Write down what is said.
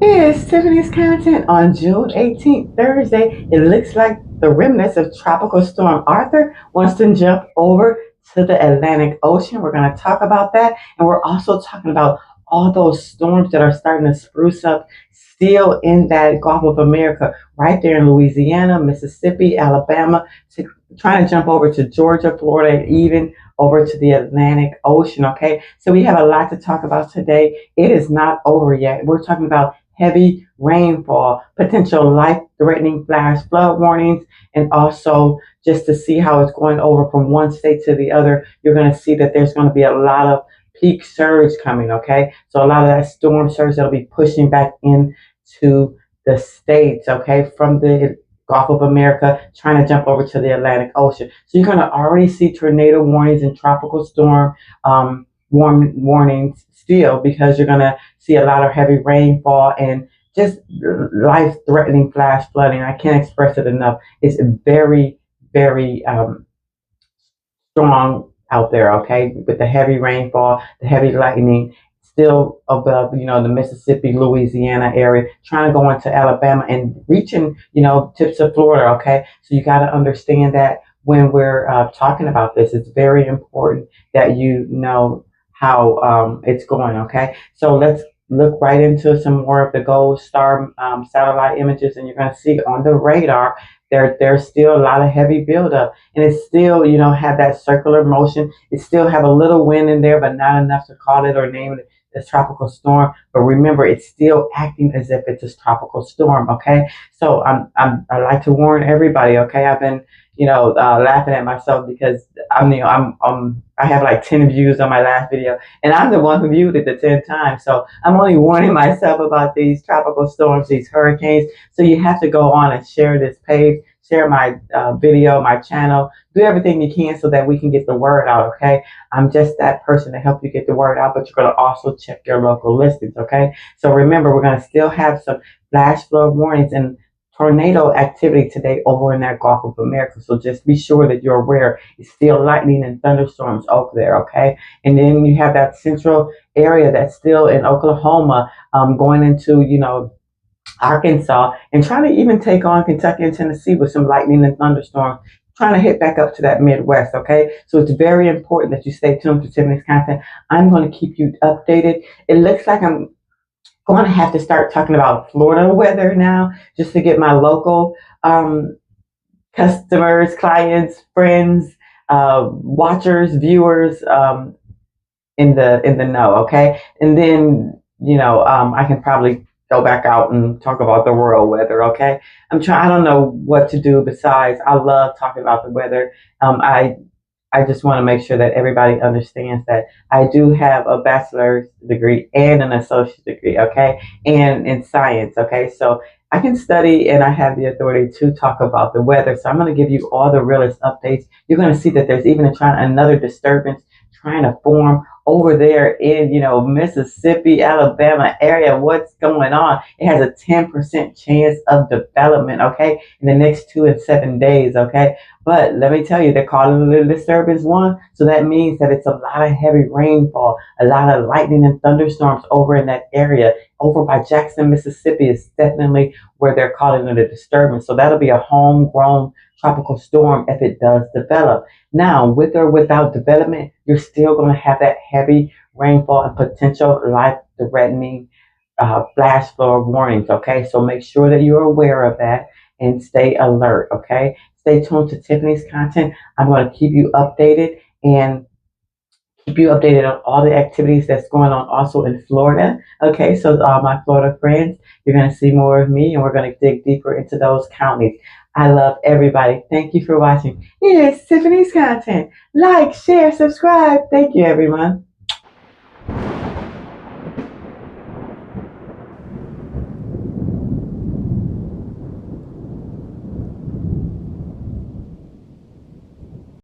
It's Tiffany's content on June 18th, Thursday. It looks like the remnants of Tropical Storm Arthur wants to jump over to the Atlantic Ocean. We're going to talk about that. And we're also talking about all those storms that are starting to spruce up still in that Gulf of America, right there in Louisiana, Mississippi, Alabama, trying to jump over to Georgia, Florida, and even over to the Atlantic Ocean. Okay. So we have a lot to talk about today. It is not over yet. We're talking about heavy rainfall, potential life-threatening flash flood warnings, and also just to see how it's going over from one state to the other, you're going to see that there's going to be a lot of peak surge coming, okay? So a lot of that storm surge that'll be pushing back into the states, okay, from the Gulf of America, trying to jump over to the Atlantic Ocean. So you're going to already see tornado warnings and tropical storm warnings still, because you're going to see a lot of heavy rainfall and just life-threatening flash flooding. I can't express it enough. It's very, very strong out there, okay, with the heavy rainfall, the heavy lightning, still above, the Mississippi, Louisiana area, trying to go into Alabama and reaching, tips of Florida, okay? So you got to understand that when we're talking about this, it's very important that you know how it's going, okay? So let's look right into some more of the gold star satellite images, and you're going to see on the radar there's still a lot of heavy buildup, and it's still, have that circular motion. It still have a little wind in there, but not enough to call it or name it a tropical storm. But remember, it's still acting as if it's a tropical storm. Okay, so I like to warn everybody. Okay, I've been laughing at myself because I have like 10 views on my last video, and I'm the one who viewed it the 10 times. So I'm only warning myself about these tropical storms, these hurricanes. So you have to go on and share this page, share my video, my channel, do everything you can so that we can get the word out. Okay, I'm just that person to help you get the word out, but you're going to also check your local listings. Okay, so remember, we're going to still have some flash flood warnings and tornado activity today over in that Gulf of America. So just be sure that you're aware it's still lightning and thunderstorms over there, okay? And then you have that central area that's still in Oklahoma, going into, Arkansas, and trying to even take on Kentucky and Tennessee with some lightning and thunderstorms, trying to hit back up to that Midwest, okay? So it's very important that you stay tuned to Tiffany's content. I'm going to keep you updated. It looks like I'm going to have to start talking about Florida weather now, just to get my local customers, clients, friends, watchers, viewers in the know. Okay, and then I can probably go back out and talk about the world weather. Okay, I don't know what to do besides. I love talking about the weather. I just want to make sure that everybody understands that I do have a bachelor's degree and an associate degree, okay, and in science, okay, so I can study and I have the authority to talk about the weather. So I'm going to give you all the realest updates. You're going to see that there's even another disturbance trying to form over there in, Mississippi, Alabama area. What's going on? It has a 10% chance of development, okay, in the next 2 and 7 days, okay. But let me tell you, they're calling it a disturbance 1, so that means that it's a lot of heavy rainfall, a lot of lightning and thunderstorms over in that area. Over by Jackson, Mississippi is definitely where they're calling it a disturbance. So that'll be a homegrown tropical storm if it does develop. Now, with or without development, you're still going to have that heavy rainfall and potential life-threatening flash flood warnings, okay? So make sure that you're aware of that and stay alert, okay? Stay tuned to Tiffany's content. I'm going to keep you updated and keep you updated on all the activities that's going on also in Florida. Okay, so all my Florida friends, you're going to see more of me, and we're going to dig deeper into those counties. I love everybody. Thank you for watching. It's Tiffany's content. Like, share, subscribe. Thank you, everyone.